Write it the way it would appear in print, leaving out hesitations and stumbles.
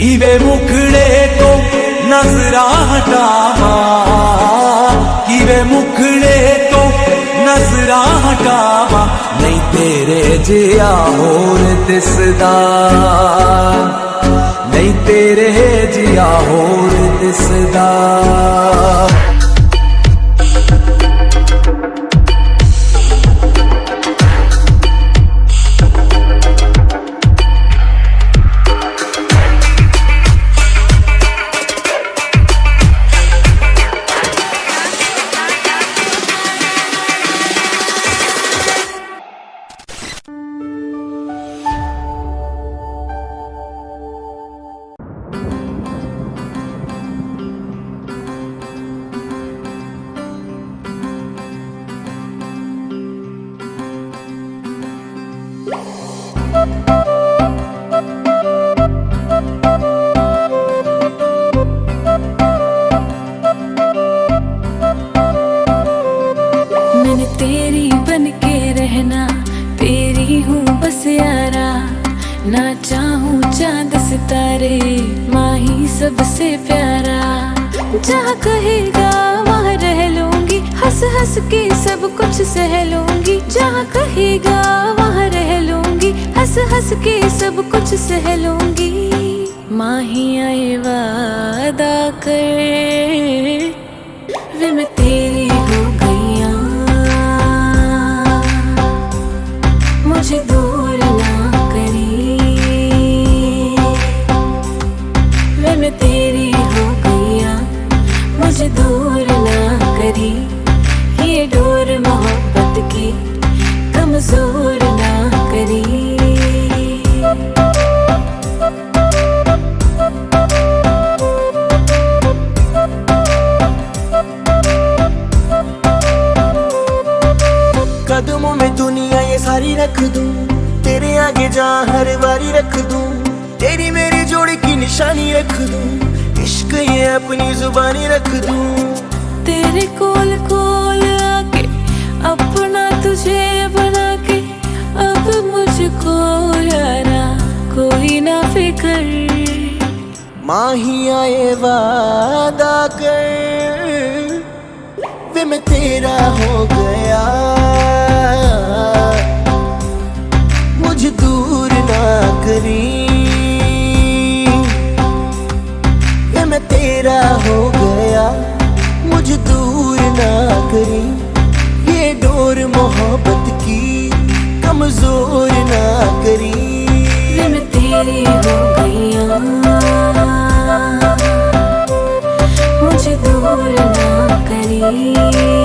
किवे मुखड़े तो नजरा हटावा, किवे मुखड़े तो नजरा हटावा, नहीं तेरे जिया होर दिसदा, नहीं तेरे जिया होर दिसदा। मैंने तेरी बन के रहना, तेरी हूँ बस यारा, ना चाहूँ चांद सितारे, माँ ही सबसे प्यारा। जहाँ कहेगा वहाँ रह लूंगी, हंस हंस के सब कुछ सह लूंगी। जहाँ कहेगा वहाँ रह लूंगी, हंस हंस के सब कुछ सह लूंगी। माँ ही आए वादा कर, वे मैं तेरी हो गईया, मुझे दूर ना करी। वे मैं तेरी हो गईया, मुझे दूर ना करी। ये डोर मोहब्बत की कमजोर ना करी। कदमों में दुनिया ये सारी रख दूं, तेरे आगे जहाँ हर बारी रख दूं। तेरी मेरी जोड़ी की निशानी रख दूं, इश्क ये अपनी जुबानी रख दूं। तेरे कोल कोल आके अपना तुझे बना के, अब मुझको यारा कोई ना फिक्र। माँ ही आए वादा कर, वे मैं तेरा हो गया, मुझे दूर ना करी। वे मैं तेरा हो गया, मुझे दूर ना करी। ये डोर मोहब्बत की कमजोर ना करी। वे मैं तेरी हो गईया, मुझे दूर ना करी।